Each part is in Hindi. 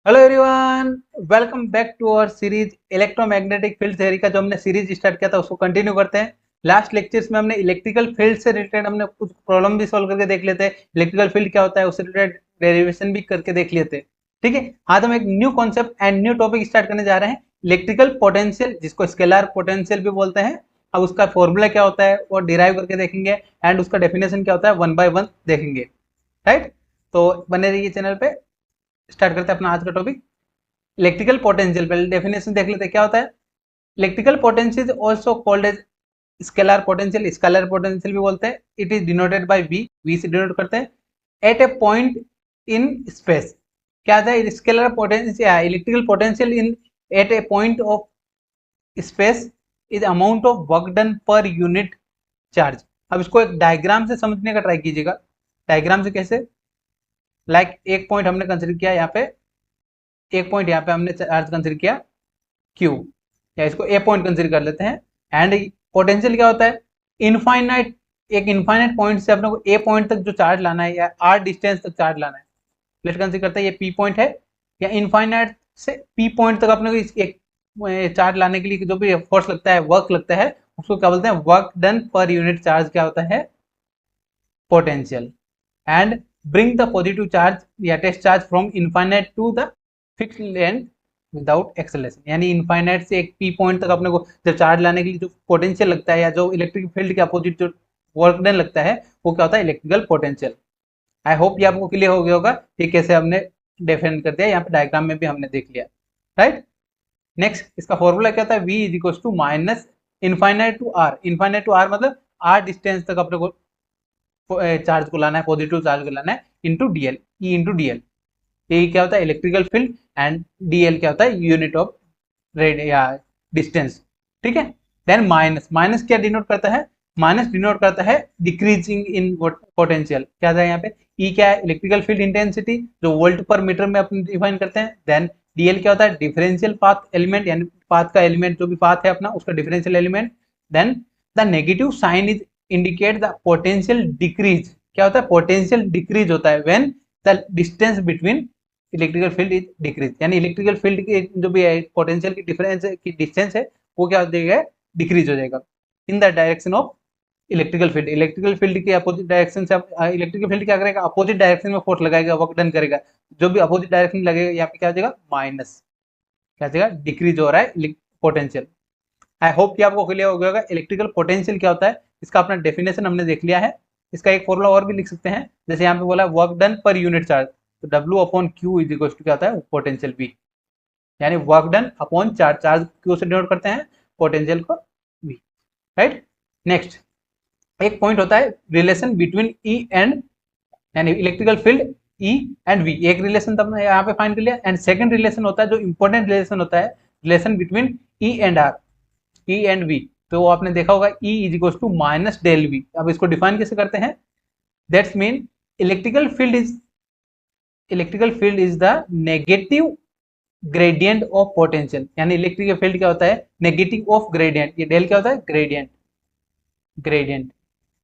Hello everyone, welcome back to our series electromagnetic field theory का जो हमने सीरीज स्टार्ट किया था उसको कंटिन्यू करते हैं। लास्ट लेक्चर्स में हमने इलेक्ट्रिकल फील्ड से रिलेटेड हमने कुछ प्रॉब्लम भी सॉल्व करके देख लेते हैं। इलेक्ट्रिकल फील्ड क्या होता है उससे रिलेटेड डेरिवेशन भी करके देख लेते हैं। ठीक है, आज हम एक new concept and new topic start करने जा रहे हैं। इलेक्ट्रिकल पोटेंशियल, जिसको स्केलर पोटेंशियल भी बोलते हैं। अब उसका फॉर्मूला क्या होता है वो डिराइव करके देखेंगे एंड उसका डेफिनेशन क्या होता है वन बाय वन देखेंगे। राइट, तो बने रहिए चैनल पे। स्टार्ट करते हैं अपना आज का टॉपिक। इलेक्ट्रिकल पोटेंशियल, पहले डेफिनेशन देख लेते हैं क्या होता है। Electrical potential also called as scalar potential, scalar potential भी बोलते हैं। It is denoted by V, V से डिनोट करते हैं। At a point in space, क्या आता है scalar potential, electrical potential in at a point of space is amount of work done per unit charge. अब इसको एक डायग्राम से समझने का ट्राई कीजिएगा। डायग्राम से कैसे, लाइक एक पॉइंट हमने कंसिडर किया यहाँ पे, एक पॉइंट यहाँ पे हमने चार्ज कंसिडर किया क्यू, या इसको ए पॉइंट कंसिडर कर लेते हैं। एंड पोटेंशियल क्या होता है, इनफाइनाइट, एक इनफाइनाइट पॉइंट से अपने को ए पॉइंट तक जो चार्ज लाना है या आर डिस्टेंस तक चार्ज लाना है। लेट कंसिडर करते हैं ये पी पॉइंट है, या इनफाइनाइट से पी पॉइंट तक अपने को एक चार्ज लाने के लिए जो भी फोर्स लगता है, वर्क लगता है, उसको क्या बोलते हैं, work done per unit charge क्या होता है, potential. And bring the positive charge या test charge from infinite to the fix length without acceleration. यानी इनफाइनाइट से एक पी पॉइंट तक अपने को जब चार्ज लाने के लिए जो पोटेंशियल लगता है या जो इलेक्ट्रिक फील्ड के अपोजिट जो वर्क डन लगता है वो क्या होता है, इलेक्ट्रिकल पोटेंशियल। आई होप ये आपको क्लियर हो गया होगा कि कैसे हमने डिफाइन कर दिया, यहाँ पे डायग्राम में भी हमने देख लिया। राइट, नेक्स्ट इसका फॉर्मूला क्या होता है, v is equal to minus infinite to R. Infinite to R मतलब आर डिस्टेंस तक अपने को चार्ज को लाना है, पॉजिटिव चार्ज को लाना है, into DL, E into DL. ये क्या होता है, इलेक्ट्रिकल फील्ड, एंड डीएल क्या होता है, यूनिट ऑफ रेड या डिस्टेंस। ठीक है, देन माइनस, माइनस क्या डिनोट करता है, माइनस डिनोट करता है डिक्रीजिंग इन पोटेंशियल। क्या है यहाँ पे, ई क्या है, इलेक्ट्रिकल फील्ड इंटेंसिटी जो वोल्ट पर मीटर में अपन डिफाइन करते हैं। देन डीएल क्या होता है, डिफरेंशियल पाथ एलिमेंट, यानी पाथ का एलिमेंट जो भी पाथ है अपना उसका differential element. Then the negative sign is indicate the potential decrease. क्या होता है, पोटेंशियल डिक्रीज होता है when the distance between electrical field is decrease. यानी इलेक्ट्रिकल फील्ड की जो भी है पोटेंशियल की डिफरेंस की डिस्टेंस है वो क्या हो जाएगा, डिक्रीज हो जाएगा इन the direction of electrical field. Electrical field के अपोजिट डायरेक्शन से इलेक्ट्रिकल फील्ड क्या करेगा, अपोजिट डायरेक्शन में फोर्स लगाएगा, वर्क डन करेगा। जो भी अपोजिट डायरेक्शन लगेगा यहाँ पे क्या हो जाएगा, माइनस, क्या हो जाएगा, डिक्रीज हो रहा है पोटेंशियल। आई होप कि आपको क्लियर हो गया होगा इलेक्ट्रिकल पोटेंशियल क्या होता है। इसका अपना डेफिनेशन हमने देख लिया है। इसका एक फॉर्मूला और भी लिख सकते हैं, जैसे यहाँ पे बोला work done per unit charge, तो W upon Q is equal to क्या होता है, पोटेंशियल बी। यानी work done upon charge, charge Q से डिनोट करते हैं, पोटेंशियल को बी। राइट, नेक्स्ट एक पॉइंट होता है रिलेशन बिटवीन ई एंड, यानी electrical field E and V, एक रिलेशन तब यहाँ पे फाइंड कर लिया। एंड सेकंड रिलेशन होता है जो इंपॉर्टेंट रिलेशन होता है, relation between E and R, E and V. तो वो आपने देखा होगा E is equal to minus del V. अब इसको डिफाइन कैसे करते हैं, that's mean electrical field is the negative gradient of potential. यानी इलेक्ट्रिकल फील्ड क्या होता है, नेगेटिव ऑफ ग्रेडियंट। ये डेल क्या होता है, ग्रेडियंट, ग्रेडियंट।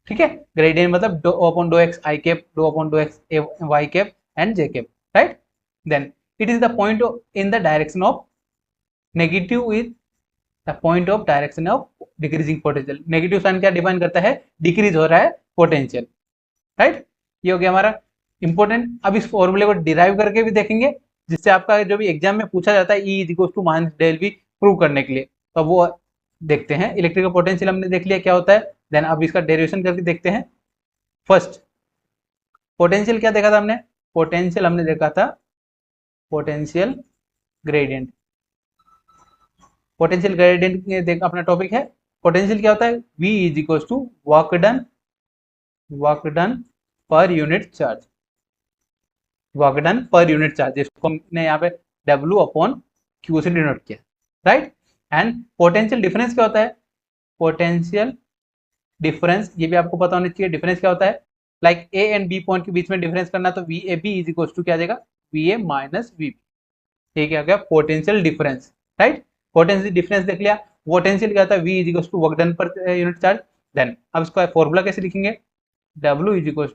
ठीक है, ग्रेडियंट मतलब d upon dough X I cap, d upon dough x Y cap and J cap. Right, then it is the point in the direction of, negative is the point of direction of decreasing potential. Negative sign क्या डिफाइन करता है, डिक्रीज हो रहा है पोटेंशियल। राइट, ये हो गया हमारा इंपॉर्टेंट। अब इस फॉर्मूले को डिराइव करके भी देखेंगे, जिससे आपका जो भी एग्जाम में पूछा जाता है E is equal to minus del V prove करने के लिए, तो वो देखते हैं। इलेक्ट्रिकल पोटेंशियल हमने देख लिया क्या होता है, देन अब इसका डेरिवेशन करके देखते हैं। फर्स्ट पोटेंशियल क्या देखा था हमने, पोटेंशियल हमने देखा था पोटेंशियल ग्रेडियंट। पोटेंशियल ग्रेडियंट अपना टॉपिक है। पोटेंशियल क्या होता है, v is equal to work done per unit charge, work done per unit charge, जिसको हमने यहाँ पे w अपॉन क्यू से डिनोट किया। राइट, एंड पोटेंशियल डिफरेंस क्या होता है, पोटेंशियल डिफरेंस ये भी आपको पता होना चाहिए। डिफरेंस क्या होता है, like A and B point के बीच में डिफरेंस करना, तो V A B is equal to क्या आ जाएगा, V A minus V B. ये क्या गया, potential difference. Right, potential difference देख लिया। पोटेंशियल क्या होता है, v is equal to work done per unit charge. Then अब इसका फॉर्मूला कैसे लिखेंगे, w is equal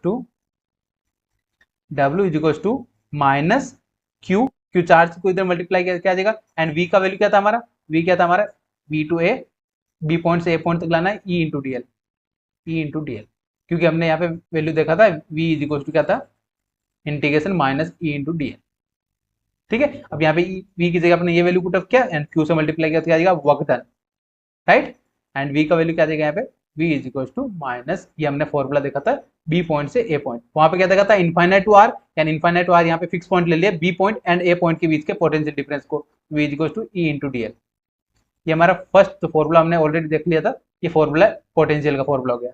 to minus Q Q charge को इधर मल्टीप्लाई किया क्या आ जाएगा, एंड वी का वैल्यू क्या था हमारा, वी क्या था हमारा, V to A, B point से ए पॉइंट तक लाना है, E into D L, E into D L, क्योंकि हमने यहाँ पे वैल्यू देखा था वी इज इक्वल टू क्या था, integration minus E into D L. ठीक है, अब यहाँ पे वी की जगह अपने ये वैल्यू पुट अप किया एंड क्यू से मल्टीप्लाई किया तो क्या आ जाएगा, work done, right, and V का वैल्यू क्या आ जाएगा यहाँ पे, v is equal to minus, ये हमने फॉर्मूला देखा था बी पॉइंट से ए पॉइंट, वहां पे क्या देखा था, इनफाइनाइट टू आर, यानी इनफाइनाइट टू आर यहाँ पे फिक्स पॉइंट ले लिया, B point and A point के बीच के पोटेंशियल डिफरेंस को, v is equal to E into D L. ये हमारा फर्स्ट फॉर्मूला हमने ऑलरेडी देख लिया था, ये फॉर्मूला पोटेंशियल का फॉर्मूला हो गया,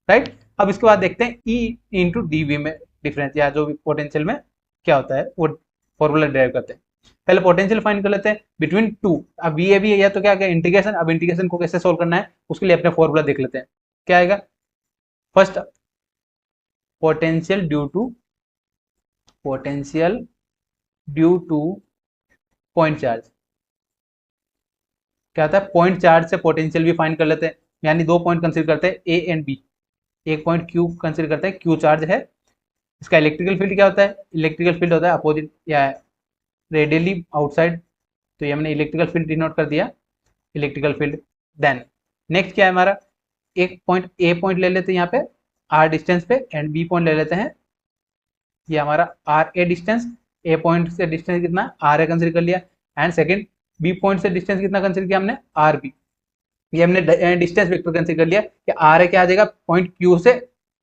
राइट। अब इसके बाद देखते हैं ई इंटू डी वी में डिफरेंस, या जो भी पोटेंशियल में क्या होता है वो फॉर्मूला डिराइव करते हैं। पहले पोटेंशियल फाइंड कर लेते हैं बिटवीन टू, अब वी ए भी है तो क्या क्या इंटीग्रेशन, अब इंटीग्रेशन को कैसे सोल्व करना है उसके लिए अपने फॉर्मूला देख लेते हैं, क्या आएगा, first potential due to point charge, क्या होता है, पॉइंट चार्ज से पोटेंशियल भी फाइंड कर लेते हैं, यानी दो पॉइंट कंसीडर करते हैं ए एंड बी, एक पॉइंट क्यू कंसीडर करते हैं, क्यू चार्ज है, इसका इलेक्ट्रिकल फील्ड क्या होता है, इलेक्ट्रिकल फील्ड होता है अपोजिट या रेडियली आउटसाइड, तो ये हमने इलेक्ट्रिकल फील्ड डिनोट कर दिया, इलेक्ट्रिकल फील्ड। देन नेक्स्ट क्या है हमारा, एक पॉइंट ए पॉइंट ले लेते हैं यहाँ पे आर डिस्टेंस पे, एंड बी पॉइंट ले लेते हैं, ये हमारा R A distance, A point से डिस्टेंस कितना आर ए कंसिडर कर लिया, एंड सेकंड बी पॉइंट से डिस्टेंस कितना कंसिडर किया हमने, आर बी, ये हमने डिस्टेंस वेक्टर कंसिडर कर लिया कि आर ए क्या आ जाएगा, पॉइंट क्यू से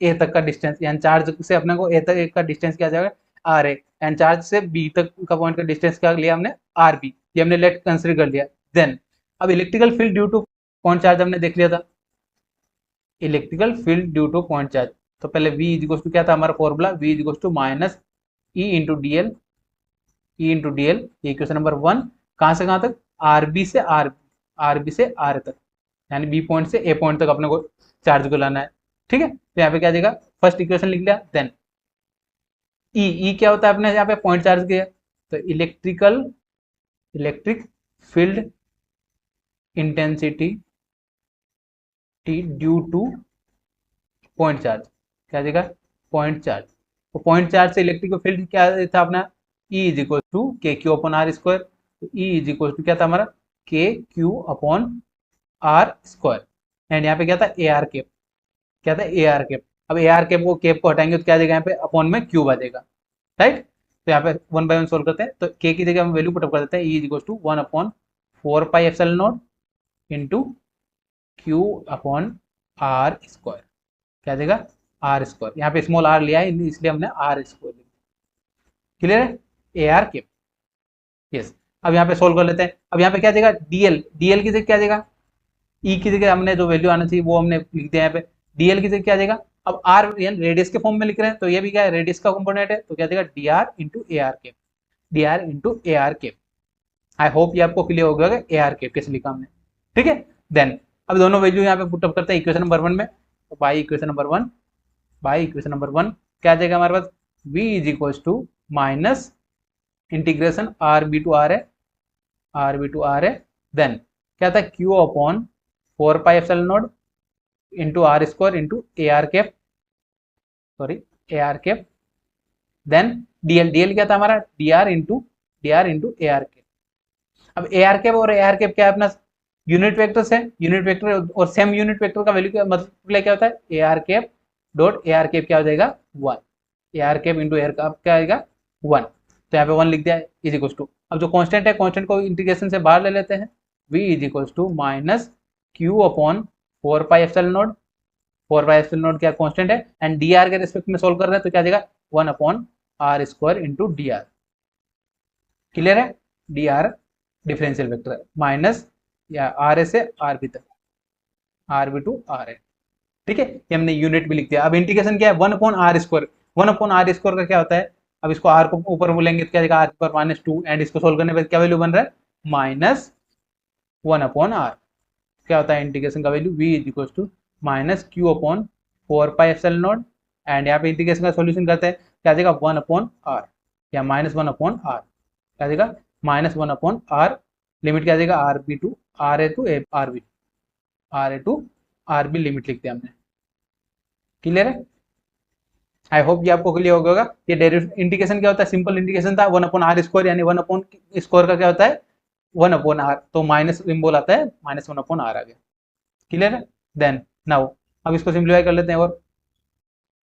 ए तक का डिस्टेंस, यानी चार्ज से अपने को ए तक का डिस्टेंस क्या आ जाएगा, आर ए, एंड चार्ज से बी तक का पॉइंट का डिस्टेंस क्या लिया हमने, आर बी, ये हमने लेट कंसिडर कर लिया। देन अब electrical field due to point charge हमने देख लिया था, electrical field due to point charge, तो पहले v इज इक्वल टू क्या था हमारा formula, v is equal to minus E into D L, E into D L, ये क्वेश्चन नंबर 1, कहाँ से कहाँ तक, आर बी से आर बी से आर तक, यानी बी पॉइंट से ए पॉइंट तक अपने को चार्ज को लाना है, ठीक है, तो यहाँ पे क्या जाएगा, फर्स्ट इक्वेशन लिख लिया। देन ई क्या होता है, अपने यहाँ पे पॉइंट चार्ज किया, तो electric field intensity due to point charge, क्या देगा, पॉइंट चार्ज, तो पॉइंट चार्ज से इलेक्ट्रिक फील्ड क्या था अपना, E is equal to K Q upon are square, तो E इज इक्वल टू क्या था हमारा, K Q upon are square, and यहाँ पे क्या था, ए आर कैप, क्या था, ए आर कैप, अब ए आर कैप को हटाएंगे तो क्या देगा, यहाँ पे अपॉन में क्यूब आ जाएगा, राइट, तो यहाँ पे 1 बाय 1 सोल्व करते हैं, तो के की जगह हम वैल्यू पुट अप कर देते हैं, E is equal to 1 upon 4 pi epsilon naught into Q upon are square, क्या देगा, आर स्क्वायर, यहाँ पे स्मॉल आर लिया है इसलिए हमने आर स्क्वायर लिखा, क्लियर है, ए आर कैप, यस। अब यहाँ पे सोल्व कर लेते हैं, अब यहाँ पे क्या देगा, डीएल की जगह क्या देगा, ई की जगह हमने जो वैल्यू आना चाहिए वो हमने लिख दिया यहाँ पे, डीएल की जगह क्या देगा, अब आर रेडियस के फॉर्म में लिख रहे हैं तो ये भी क्या है, रेडियस का कंपोनेंट है, तो क्या देगा, D R into A R cap, D R into A R cap. I hope ये आपको क्लियर हो गया ए आर कैप कैसे लिखा हमने, ठीक है। देन अब दोनों वैल्यू यहाँ पे पुट अप करते हैं इक्वेशन नंबर 1 में, तो बाई इक्वेशन नंबर 1 क्या आ जाएगा हमारे पास, v is equal to minus integration R B to R है, देन क्या था, q upon 4 pi epsilon naught into R square into A R cap, then DL क्या था हमारा, D R into A R cap. अब ए आर कैप और ए आर कैप क्या है अपना, यूनिट वेक्टर से, यूनिट वेक्टर और सेम यूनिट वेक्टर का वैल्यू क्या मतलब क्या होता है, ए R cap dot A R cap क्या हो जाएगा, 1, ए R cap into air cap क्या आएगा 1, तो यहाँ पे 1 लिख दिया इज इक्वल टू, अब जो कांस्टेंट है कांस्टेंट को इंटीग्रेशन से बाहर ले लेते हैं, v is equal to minus q upon 4 pi epsilon naught, 4 pi epsilon naught क्या कांस्टेंट है, एंड डी आर के रिस्पेक्ट में सोल्व कर रहे हैं तो क्या देगा 1 upon are square into d r, clear है, डी आर डिफरेंशियल वेक्टर है, माइनस या आर ए से आर बी तक, R B to r a, ठीक है, ये हमने यूनिट भी लिख दिया। अब इंटीग्रेशन क्या है, 1 upon are square, 1 upon are square का क्या होता है, अब इसको आर को ऊपर बोलेंगे तो क्या देगा, आर पर माइनस 2, एंड इसको सोल्व करने पर क्या वैल्यू बन रहा है, माइनस 1 अपॉन आर, क्या होता है इंटीग्रेशन का value, v is equal to minus q upon 4 pi epsilon naught, and यहाँ पे इंटीग्रेशन का सॉल्यूशन करते हैं क्या देगा 1 अपॉन आर या माइनस 1 अपॉन आर, क्या देगा माइनस 1 अपॉन आर, लिमिट क्या देगा r B to r a to r b, r a to r b limit लिखते हैं हमने, क्लियर है। आई होप ये आपको क्लियर हो गया होगा। ये डेरिवेटिव इंडिकेशन क्या होता है, सिंपल इंडिकेशन था 1/r², यानी 1/स्क्वायर का क्या होता है 1/r, तो माइनस सिंबल आता है -1/r आ गया। क्लियर है। देन नाउ अब इसको सिंप्लीफाई कर लेते हैं और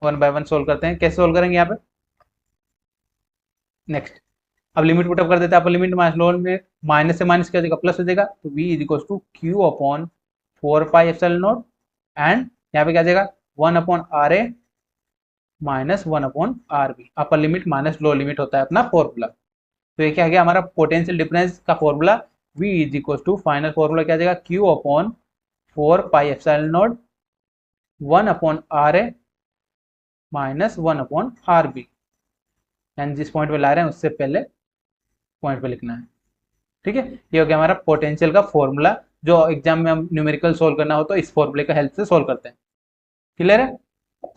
1/1 सोल्व करते हैं। कैसे सोल्व करेंगे यहाँ पे, नेक्स्ट अब लिमिट पुटअप कर देते हैं। आप लिमिट माइनस लोअर में माइनस से माइनस क्या हो जाएगा, प्लस हो जाएगा, तो v is equal to Q upon 4πε0 and यहाँ पे क्या जाएगा 1/r a minus 1/r b। Upper limit minus lower limit होता है अपना फॉर्मूला। तो ये क्या गया हमारा पोटेंशियल डिफरेंस का formula, v is equal to final formula क्या जाएगा q upon 4πε0 1/r a minus 1/r b। And जिस पॉइंट पे ला रहे हैं उससे पहले पॉइंट पे लिखना है। ठीक है, ये हो गया हमारा पोटेंशियल का फॉर्मूला, जो एग्जाम में हम न्यूमेरिकल सोल्व करना हो तो इस फॉर्मूले का हेल्प से सोल्व करते हैं। क्लियर है।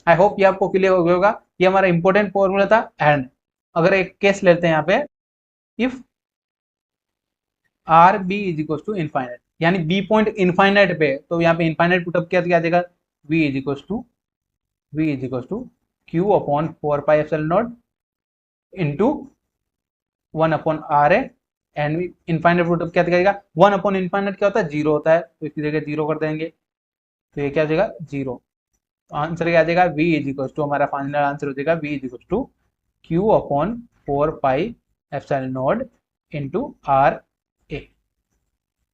आई होप ये आपको क्लियर हो गया होगा। ये हमारा इंपॉर्टेंट फॉर्मूला था। एंड अगर एक केस लेते हैं यहाँ पे, if r b is equal to infinite, यानी बी पॉइंट इनफाइनाइट पे, तो यहाँ पे इनफाइनाइट पुटअप किया क्या देगा v is equal to Q upon 4πε0 into 1/r a and infinite put up क्या करेगा 1/इनफाइनाइट क्या होता है 0 होता है, तो इसकी जगह 0 कर देंगे, तो ये क्या हो जाएगा 0। आंसर क्या आ जाएगा v इज इक्वल टू, हमारा फाइनल आंसर हो जाएगा v is equal to Q upon 4πε0 into r a।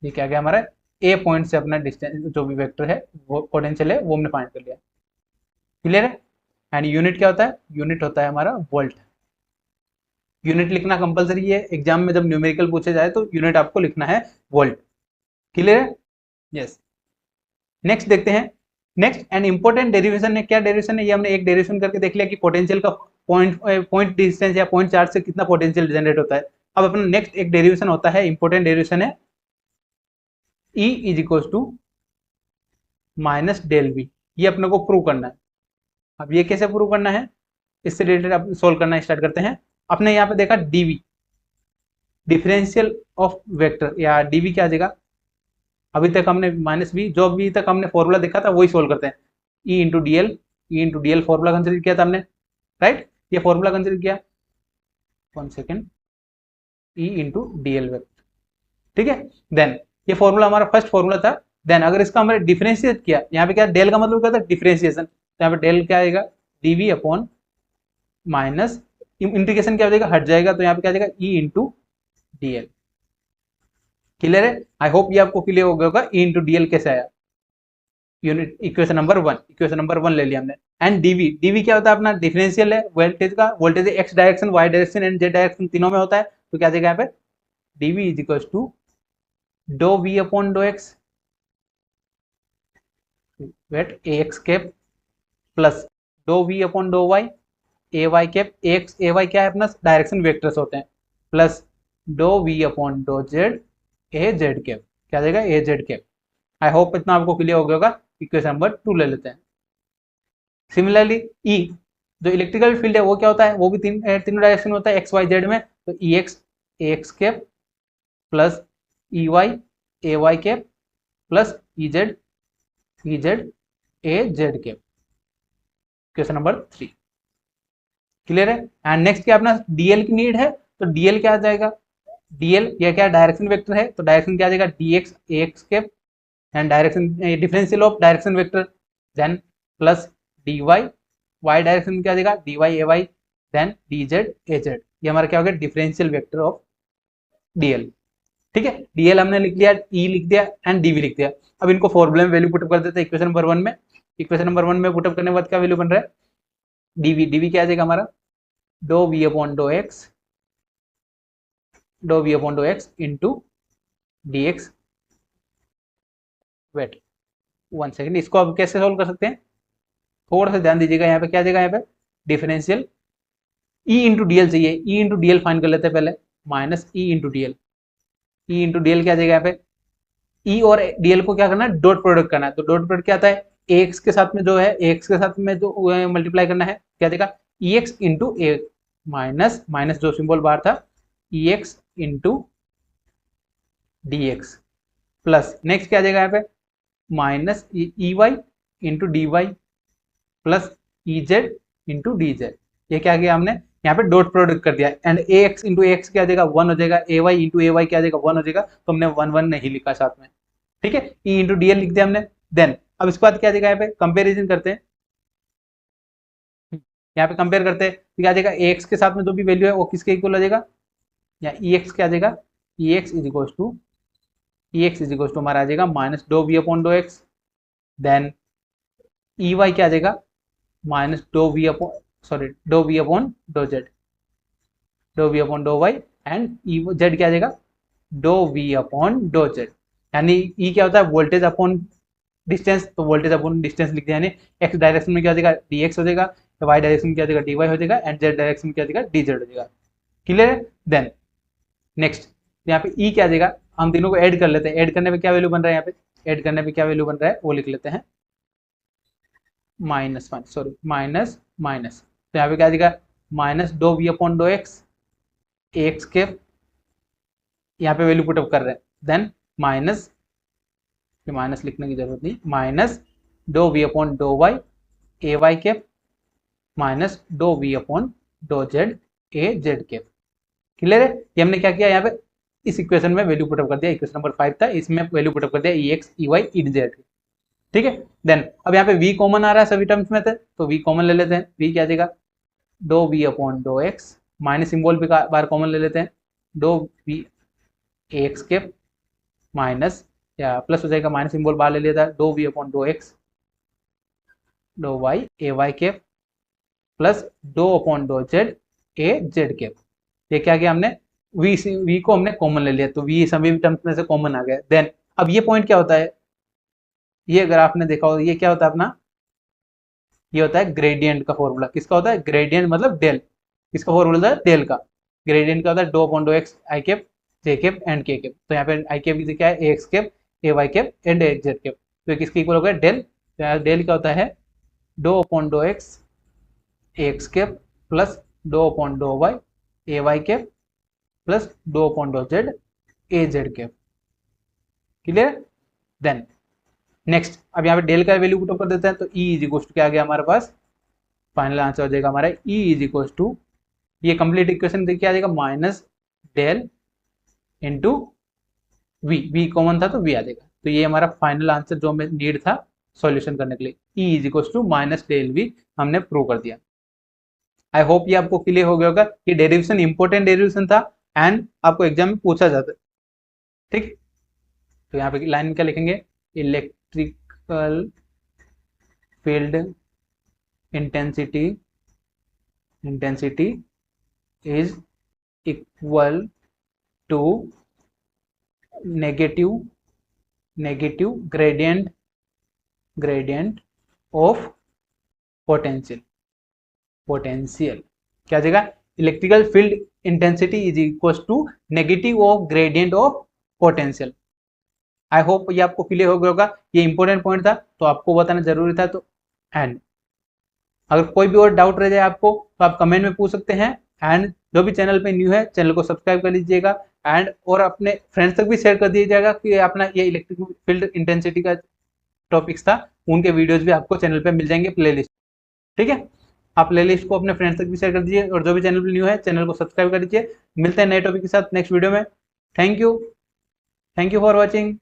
ये क्या गया हमारा a पॉइंट से अपना डिस्टेंस जो भी वेक्टर है वो पोटेंशियल है वो हमने फाइंड कर लिया। क्लियर है। एंड यूनिट क्या होता है, यूनिट होता है हमारा वोल्ट। यूनिट लिखना कंपलसरी है एग्जाम में, जब न्यूमेरिकल पूछे जाए तो यूनिट आपको लिखना है वोल्ट। क्लियर है। यस, नेक्स्ट देखते हैं। नेक्स्ट एंड इंपॉर्टेंट डेरिवेशन है। क्या डेरिवेशन है, ये हमने एक डेरिवेशन करके देख लिया कि पोटेंशियल का पॉइंट डिस्टेंस या पॉइंट चार्ज से कितना पोटेंशियल जनरेट होता है। अब अपना नेक्स्ट एक डेरिवेशन होता है, इंपॉर्टेंट डेरिवेशन है E is equal to minus del v. ये अपने को प्रूव करना है। अब ये कैसे प्रूव करना है, इससे रिलेटेड अब सोल्व करना स्टार्ट करते हैं। अपने यहाँ पे देखा डीवी डिफरेंशियल ऑफ वेक्टर, या डीवी क्या आ जाएगा, अभी तक हमने माइनस वी, जो अभी तक हमने फॉर्मूला देखा था वही सोल्व करते हैं। ई into D L formula consider किया था हमने, राइट। ये फॉर्मूला कंसिडर किया, 1 सेकेंड, ई इंटू डी एल वेक्टर। ठीक है। देन ये फॉर्मूला हमारा फर्स्ट फॉर्मूला था। देन अगर इसका हमने डिफरेंशिएट किया, यहाँ पे क्या डेल का मतलब क्या था डिफरेंशिएशन, तो यहाँ पे डेल क्या आएगा डीवी अपॉन माइनस इंटीग्रेशन क्या हो जाएगा हट जाएगा, तो यहाँ पे क्या आ जाएगा E into D L. Clear है। आई होप ये आपको क्लियर हो गया होगा ई इंटू डी एल कैसे आया। यूनिट इक्वेशन नंबर 1 ले लिया हमने। एंड डीवी क्या होता है अपना डिफरेंशियल है वोल्टेज का, voltage x direction y direction and z direction तीनों में होता है, तो क्या जाएगा यहाँ पे d v is equal to doh we upon dough x wait a x cap plus doh we upon doh Y A Y cap, x a y क्या है अपना डायरेक्शन वेक्टर्स होते हैं, plus doh we upon do Z A Z cap, क्या जाएगा a Z cap. I hope इतना आपको क्लियर हो गया होगा। इक्वेशन नंबर 2 ले लेते हैं। सिमिलरली ई जो इलेक्ट्रिकल फील्ड है वो क्या होता है, वो भी तीनों डायरेक्शन होता है एक्स वाई जेड में, तो ई एक्स ए x cap plus E Y ए Y cap plus E Z ए Z cap. Question number 3 clear है। एंड नेक्स्ट क्या अपना डीएल की नीड है, तो डीएल क्या आ जाएगा, डीएल ये क्या डायरेक्शन वेक्टर है, तो डायरेक्शन क्या आ जाएगा d x A x cap and direction differential of direction vector, then plus d y y direction में क्या आ जाएगा डी वाई ए वाई, देन डी जेड ए जेड। ये हमारा क्या हो गया डिफरेंशियल वेक्टर ऑफ डीएल। ठीक है, डीएल हमने लिख दिया, ई लिख दिया एंड डीवी लिख दिया। अब इनको फॉर्मूले में वैल्यू पुटअप कर देते हैं इक्वेशन नंबर 1 में। इक्वेशन नंबर 1 में पुटअप करने के बाद क्या वैल्यू बन रहा है डीवी क्या आ जाएगा हमारा doh we upon dough x into D x wait. 1 second, इसको अब कैसे सोल्व कर सकते हैं, थोड़ा सा ध्यान दीजिएगा। यहाँ पे क्या जाएगा, यहाँ पे डिफरेंशियल ई इंटू डीएल चाहिए, ई इंटू डीएल फाइन कर लेते हैं पहले, minus E into DL. E into DL क्या जाएगा यहाँ पे, ई और डीएल को क्या करना है डॉट प्रोडक्ट करना है, तो डॉट प्रोडक्ट क्या आता है एक्स के साथ में जो है एक्स के साथ में जो मल्टीप्लाई करना है, क्या देगा E X into A minus minus जो सिंबल बाहर था E X into D X plus next क्या जाएगा यहाँ पे minus E Y into D Y plus E Z into D Z. ये क्या किया हमने, यहाँ पे डॉट प्रोडक्ट कर दिया, and A x into x क्या आ जाएगा 1 हो जाएगा, ए वाई इंटू ए वाई क्या आ जाएगा 1 हो जाएगा, तो हमने 1 1 नहीं लिखा साथ में, ठीक है, ई इंटू डी एल लिख दिया हमने। देन अब इसके बाद क्या आ जाएगा, यहाँ पे कंपेरिजन करते हैं, यहाँ पे कंपेयर करते हैं, तो क्या आ जाएगा ए एक्स के साथ में जो भी वैल्यू है वो किसके इक्वल हो जाएगा, या ई एक्स क्या आ जाएगा, e x is equal to हमारा आ जाएगा minus doh we upon dough x, then e y क्या आ जाएगा minus doh we upon doh we upon dough z, doh we upon doh y, and e z क्या आ जाएगा dough we upon dough z, यानी ई क्या होता है वोल्टेज अपॉन डिस्टेंस, तो वोल्टेज अपॉन डिस्टेंस लिख दिया, यानी एक्स डायरेक्शन में क्या हो जाएगा डी एक्स हो जाएगा, वाई डायरेक्शन में क्या हो जाएगा डी वाई हो जाएगा, एंड जेड डायरेक्शन में क्या हो जाएगा डी जेड हो जाएगा। क्लियर है। देन नेक्स्ट यहाँ पे ई क्या आ जाएगा, हम तीनों को ऐड कर लेते हैं, ऐड करने पे क्या वैल्यू बन रहा है, यहाँ पे ऐड करने पे क्या वैल्यू बन रहा है वो लिख लेते हैं, माइनस माइनस माइनस, तो यहाँ पे क्या आ जाएगा minus doh we upon dough x, x के यहाँ पे वैल्यू पुटअप कर रहे हैं, देन माइनस लिखने की जरूरत नहीं, minus doh we upon doh Y A Y cap, minus doh we upon do Z A Z cap. Clear है। ये हमने क्या किया यहाँ पे इस इक्वेशन में वैल्यू पुटअप कर दिया, इक्वेशन नंबर 5 था, इसमें वैल्यू पुटअप कर दिया E X E Y E Z, ठीक है। देन अब यहाँ पे v कॉमन आ रहा है सभी टर्म्स में से, तो v कॉमन ले लेते हैं, v क्या आ जाएगा dough we upon dough X, minus symbol भी बार कॉमन ले लेते हैं, डो वी एक्स के माइनस या प्लस हो जाएगा, माइनस सिंबल बाहर ले लेता है, d we upon dough X d Y A Y के plus dough upon do Z A Z के। ये क्या किया हमने v को हमने कॉमन ले लिया, तो v सभी टर्म्स में से कॉमन आ गया। देन अब ये पॉइंट क्या होता है, ये अगर आपने देखा हो ये क्या होता है अपना, ये होता है ग्रेडियंट का फॉर्मूला, किसका होता है ग्रेडियंट मतलब डेल, किसका फॉर्मूला होता है डेल का, ग्रेडियंट का होता है dough upon dough X I cap J cap and K cap, तो यहाँ पे आई कैप की क्या है A x cap A Y cap and A Z cap, तो किसके इक्वल हो गया डेल, तो यहाँ डेल क्या होता है dough upon dough x x cap plus dough upon doh Y A Y cap plus dough upon do Z A Z cap. Clear. Then next अब यहाँ पे डेल का वैल्यू पुट अप कर देते हैं, तो ई इज इक्वल टू क्या आ गया हमारे पास, फाइनल आंसर हो जाएगा हमारा ई इज इक्वल टू, ये कंप्लीट इक्वेशन देखिए आ जाएगा minus del into v common था तो वी आ जाएगा, तो ये हमारा फाइनल आंसर जो हमें नीड था सॉल्यूशन करने के लिए, e is equal to minus del v हमने प्रूव कर दिया। आई होप ये आपको क्लियर हो गया होगा, ये डेरिवेशन इंपॉर्टेंट डेरिवेशन था एंड आपको एग्जाम में पूछा जाता है, ठीक। तो यहाँ पे लाइन क्या लिखेंगे, electrical field intensity is equal to negative gradient of potential क्या जाएगा, electrical field intensity is equal to negative of gradient of potential. I hope ये आपको क्लियर हो गया होगा, ये इंपॉर्टेंट पॉइंट था तो आपको बताना जरूरी था। तो एंड अगर कोई भी और डाउट रह जाए आपको तो आप कमेंट में पूछ सकते हैं, एंड जो भी चैनल पे न्यू है चैनल को सब्सक्राइब कर लीजिएगा, एंड और अपने फ्रेंड्स तक भी शेयर कर दीजिएगा कि अपना ये इलेक्ट्रिक फील्ड इंटेंसिटी का टॉपिक्स था, उनके वीडियोज भी आपको चैनल पे मिल जाएंगे प्लेलिस्ट, ठीक है। आप प्लेलिस्ट को अपने फ्रेंड्स तक भी शेयर कर दीजिए, और जो भी चैनल पे न्यू है चैनल को सब्सक्राइब कर दीजिए। मिलते हैं नए टॉपिक के साथ नेक्स्ट वीडियो में। Thank you for watching.